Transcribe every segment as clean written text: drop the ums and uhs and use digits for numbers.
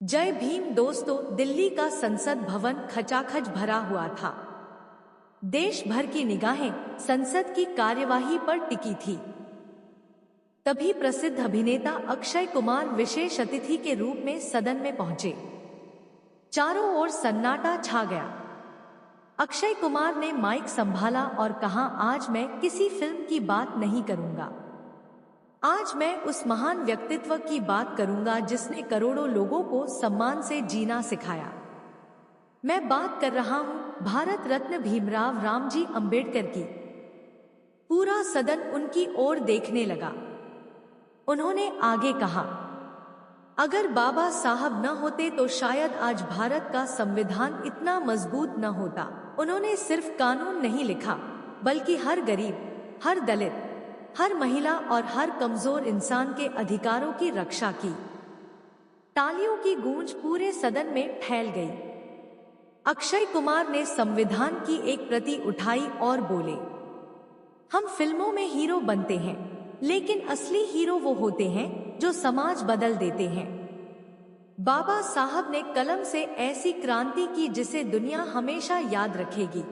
जय भीम दोस्तों, दिल्ली का संसद भवन खचाखच भरा हुआ था। देश भर की निगाहें संसद की कार्यवाही पर टिकी थी। तभी प्रसिद्ध अभिनेता अक्षय कुमार विशेष अतिथि के रूप में सदन में पहुंचे। चारों ओर सन्नाटा छा गया। अक्षय कुमार ने माइक संभाला और कहा, आज मैं किसी फिल्म की बात नहीं करूंगा। आज मैं उस महान व्यक्तित्व की बात करूंगा जिसने करोड़ों लोगों को सम्मान से जीना सिखाया। मैं बात कर रहा हूं भारत रत्न भीमराव रामजी अंबेडकर की। पूरा सदन उनकी ओर देखने लगा। उन्होंने आगे कहा, अगर बाबा साहब न होते तो शायद आज भारत का संविधान इतना मजबूत न होता। उन्होंने सिर्फ कानून नहीं लिखा, बल्कि हर गरीब, हर दलित, हर महिला और हर कमजोर इंसान के अधिकारों की रक्षा की। तालियों की गूंज पूरे सदन में फैल गई। अक्षय कुमार ने संविधान की एक प्रति उठाई और बोले, हम फिल्मों में हीरो बनते हैं, लेकिन असली हीरो वो होते हैं जो समाज बदल देते हैं। बाबा साहब ने कलम से ऐसी क्रांति की जिसे दुनिया हमेशा याद रखेगी।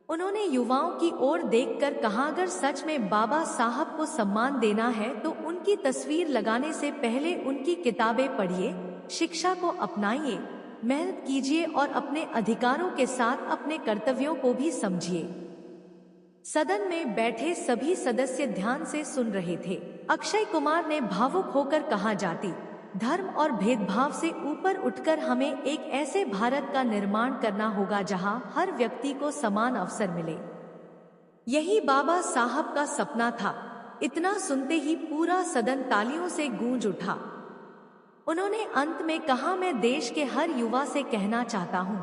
उन्होंने युवाओं की ओर देखकर कहा, अगर सच में बाबा साहब को सम्मान देना है तो उनकी तस्वीर लगाने से पहले उनकी किताबें पढ़िए, शिक्षा को अपनाइए, मेहनत कीजिए और अपने अधिकारों के साथ अपने कर्तव्यों को भी समझिए। सदन में बैठे सभी सदस्य ध्यान से सुन रहे थे। अक्षय कुमार ने भावुक होकर कहा, जाति, धर्म और भेदभाव से ऊपर उठकर हमें एक ऐसे भारत का निर्माण करना होगा जहां हर व्यक्ति को समान अवसर मिले। यही बाबा साहब का सपना था। इतना सुनते ही पूरा सदन तालियों से गूंज उठा। उन्होंने अंत में कहा, मैं देश के हर युवा से कहना चाहता हूं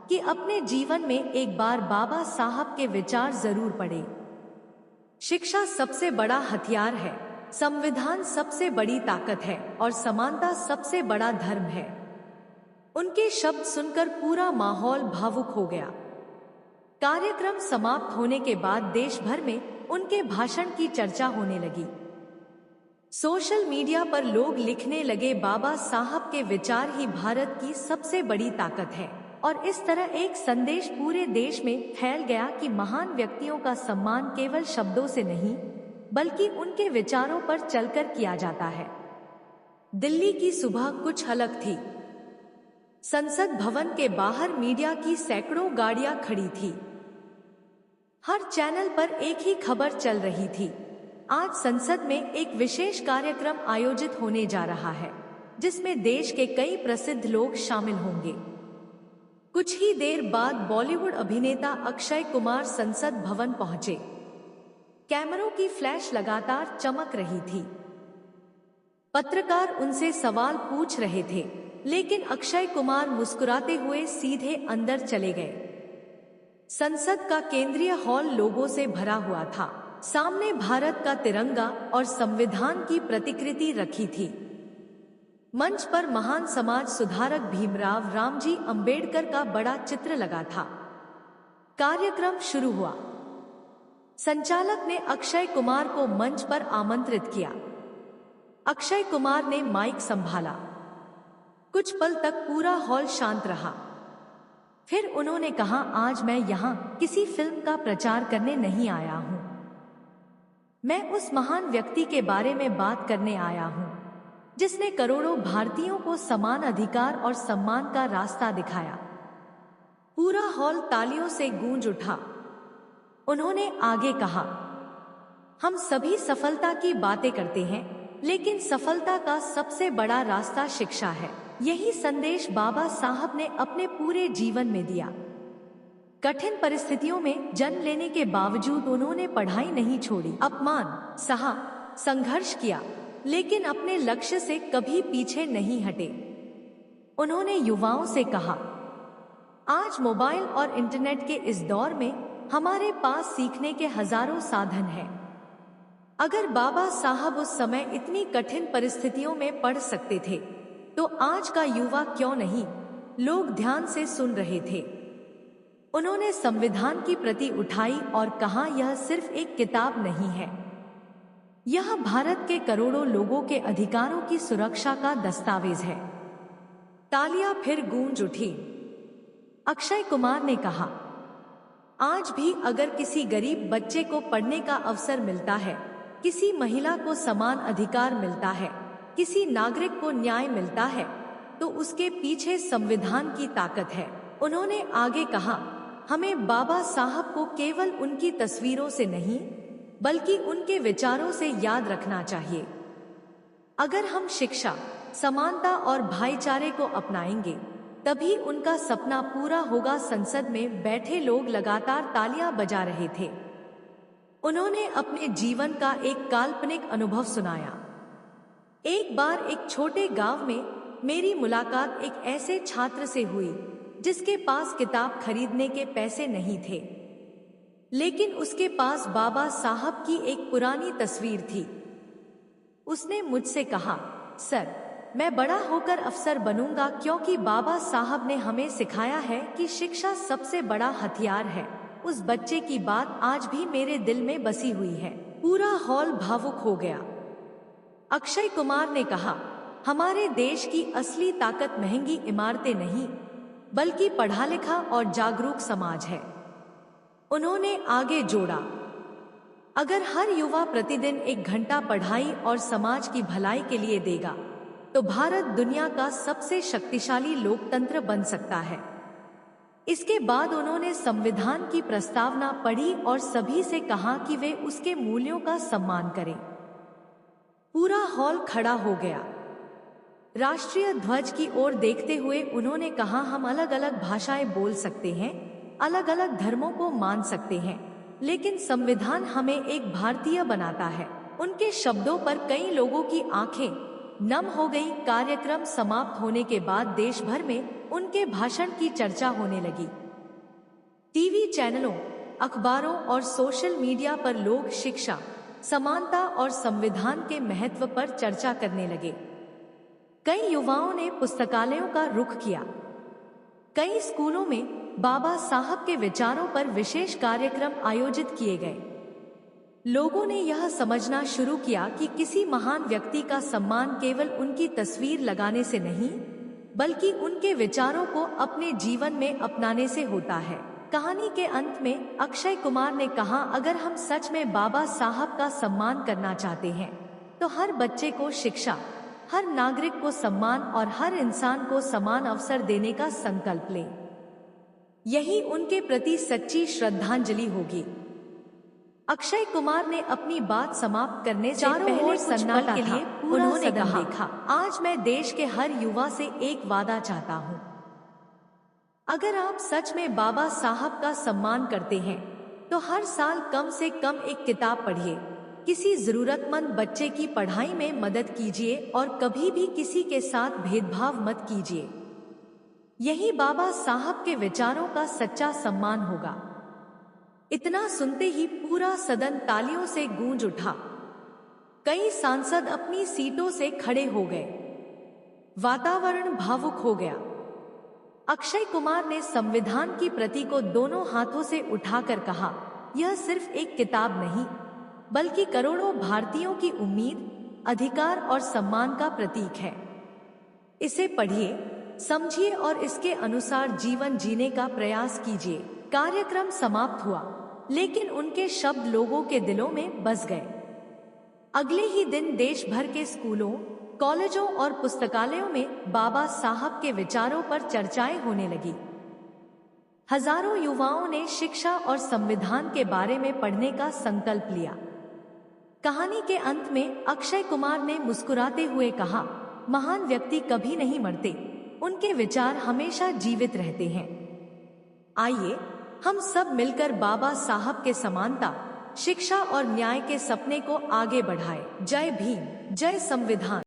कि अपने जीवन में एक बार बाबा साहब के विचार जरूर पढ़ें। शिक्षा सबसे बड़ा हथियार है, संविधान सबसे बड़ी ताकत है और समानता सबसे बड़ा धर्म है। उनके शब्द सुनकर पूरा माहौल भावुक हो गया। कार्यक्रम समाप्त होने के बाद देश भर में उनके भाषण की चर्चा होने लगी। सोशल मीडिया पर लोग लिखने लगे, बाबा साहब के विचार ही भारत की सबसे बड़ी ताकत है। और इस तरह एक संदेश पूरे देश में फैल गया कि महान व्यक्तियों का सम्मान केवल शब्दों से नहीं, बल्कि उनके विचारों पर चलकर किया जाता है। दिल्ली की सुबह कुछ अलग थी। संसद भवन के बाहर मीडिया की सैकड़ों गाड़ियां खड़ी थी। हर चैनल पर एक ही खबर चल रही थी, आज संसद में एक विशेष कार्यक्रम आयोजित होने जा रहा है, जिसमें देश के कई प्रसिद्ध लोग शामिल होंगे। कुछ ही देर बाद बॉलीवुड अभिनेता अक्षय कुमार संसद भवन पहुंचे। कैमरों की फ्लैश लगातार चमक रही थी। पत्रकार उनसे सवाल पूछ रहे थे, लेकिन अक्षय कुमार मुस्कुराते हुए सीधे अंदर चले गए। संसद का केंद्रीय हॉल लोगों से भरा हुआ था। सामने भारत का तिरंगा और संविधान की प्रतिकृति रखी थी। मंच पर महान समाज सुधारक भीमराव रामजी अंबेडकर का बड़ा चित्र लगा था। कार्यक्रम शुरू हुआ। संचालक ने अक्षय कुमार को मंच पर आमंत्रित किया। अक्षय कुमार ने माइक संभाला। कुछ पल तक पूरा हॉल शांत रहा। फिर उन्होंने कहा, आज मैं यहाँ किसी फिल्म का प्रचार करने नहीं आया हूँ। मैं उस महान व्यक्ति के बारे में बात करने आया हूँ जिसने करोड़ों भारतीयों को समान अधिकार और सम्मान का रास्ता दिखाया। पूरा हॉल तालियों से गूंज उठा। उन्होंने आगे कहा, हम सभी सफलता की बातें करते हैं, लेकिन सफलता का सबसे बड़ा रास्ता शिक्षा है। यही संदेश बाबा साहब ने अपने पूरे जीवन में दिया। कठिन परिस्थितियों में जन्म लेने के बावजूद उन्होंने पढ़ाई नहीं छोड़ी, अपमान सहा, संघर्ष किया, लेकिन अपने लक्ष्य से कभी पीछे नहीं हटे। उन्होंने युवाओं से कहा, आज मोबाइल और इंटरनेट के इस दौर में हमारे पास सीखने के हजारों साधन हैं। अगर बाबा साहब उस समय इतनी कठिन परिस्थितियों में पढ़ सकते थे, तो आज का युवा क्यों नहीं? लोग ध्यान से सुन रहे थे। उन्होंने संविधान की प्रति उठाई और कहा, यह सिर्फ एक किताब नहीं है, यह भारत के करोड़ों लोगों के अधिकारों की सुरक्षा का दस्तावेज है। तालियां फिर गूंज उठी। अक्षय कुमार ने कहा, आज भी अगर किसी गरीब बच्चे को पढ़ने का अवसर मिलता है, किसी महिला को समान अधिकार मिलता है, किसी नागरिक को न्याय मिलता है, तो उसके पीछे संविधान की ताकत है। उन्होंने आगे कहा, हमें बाबा साहब को केवल उनकी तस्वीरों से नहीं, बल्कि उनके विचारों से याद रखना चाहिए। अगर हम शिक्षा, समानता और भाईचारे को अपनाएंगे, तभी उनका सपना पूरा होगा। संसद में बैठे लोग लगातार तालियां बजा रहे थे। उन्होंने अपने जीवन का एक काल्पनिक अनुभव सुनाया। एक बार एक छोटे गांव में मेरी मुलाकात एक ऐसे छात्र से हुई जिसके पास किताब खरीदने के पैसे नहीं थे, लेकिन उसके पास बाबा साहब की एक पुरानी तस्वीर थी। उसने मुझसे कहा, सर, मैं बड़ा होकर अफसर बनूंगा, क्योंकि बाबा साहब ने हमें सिखाया है कि शिक्षा सबसे बड़ा हथियार है। उस बच्चे की बात आज भी मेरे दिल में बसी हुई है। पूरा हॉल भावुक हो गया। अक्षय कुमार ने कहा, हमारे देश की असली ताकत महंगी इमारतें नहीं, बल्कि पढ़ा लिखा और जागरूक समाज है। उन्होंने आगे जोड़ा, अगर हर युवा प्रतिदिन 1 घंटा पढ़ाई और समाज की भलाई के लिए देगा, तो भारत दुनिया का सबसे शक्तिशाली लोकतंत्र बन सकता है। इसके बाद उन्होंने संविधान की प्रस्तावना पढ़ी और सभी से कहा कि वे उसके मूल्यों का सम्मान करें। पूरा हॉल खड़ा हो गया। राष्ट्रीय ध्वज की ओर देखते हुए उन्होंने कहा, हम अलग अलग भाषाएं बोल सकते हैं, अलग अलग धर्मों को मान सकते हैं, लेकिन संविधान हमें एक भारतीय बनाता है। उनके शब्दों पर कई लोगों की आंखें नम हो गई। कार्यक्रम समाप्त होने के बाद देश भर में उनके भाषण की चर्चा होने लगी। टीवी चैनलों, अखबारों और सोशल मीडिया पर लोग शिक्षा, समानता और संविधान के महत्व पर चर्चा करने लगे। कई युवाओं ने पुस्तकालयों का रुख किया। कई स्कूलों में बाबा साहब के विचारों पर विशेष कार्यक्रम आयोजित किए गए। लोगों ने यह समझना शुरू किया कि किसी महान व्यक्ति का सम्मान केवल उनकी तस्वीर लगाने से नहीं, बल्कि उनके विचारों को अपने जीवन में अपनाने से होता है। कहानी के अंत में अक्षय कुमार ने कहा, अगर हम सच में बाबा साहब का सम्मान करना चाहते हैं, तो हर बच्चे को शिक्षा, हर नागरिक को सम्मान और हर इंसान को समान अवसर देने का संकल्प लें। यही उनके प्रति सच्ची श्रद्धांजलि होगी। अक्षय कुमार ने अपनी बात समाप्त करने से पहले सन्नाटा के लिए उन्होंने कहा, आज मैं देश के हर युवा से एक वादा चाहता हूँ। अगर आप सच में बाबा साहब का सम्मान करते हैं, तो हर साल कम से कम एक किताब पढ़िए, किसी जरूरतमंद बच्चे की पढ़ाई में मदद कीजिए और कभी भी किसी के साथ भेदभाव मत कीजिए। यही बाबा साहब के विचारों का सच्चा सम्मान होगा। इतना सुनते ही पूरा सदन तालियों से गूंज उठा। कई सांसद अपनी सीटों से खड़े हो गए। वातावरण भावुक हो गया। अक्षय कुमार ने संविधान की प्रति को दोनों हाथों से उठाकर कहा, यह सिर्फ एक किताब नहीं, बल्कि करोड़ों भारतीयों की उम्मीद, अधिकार और सम्मान का प्रतीक है। इसे पढ़िए, समझिए और इसके अनुसार जीवन जीने का प्रयास कीजिए। कार्यक्रम समाप्त हुआ, लेकिन उनके शब्द लोगों के दिलों में बस गए। अगले ही दिन देश भर के स्कूलों, कॉलेजों और पुस्तकालयों में बाबा साहब के विचारों पर चर्चाएं होने लगी। हजारों युवाओं ने शिक्षा और संविधान के बारे में पढ़ने का संकल्प लिया। कहानी के अंत में अक्षय कुमार ने मुस्कुराते हुए कहा, महान व्यक्ति कभी नहीं मरते, उनके विचार हमेशा जीवित रहते हैं। आइए हम सब मिलकर बाबा साहब के समानता, शिक्षा और न्याय के सपने को आगे बढ़ाएं। जय भीम, जय संविधान।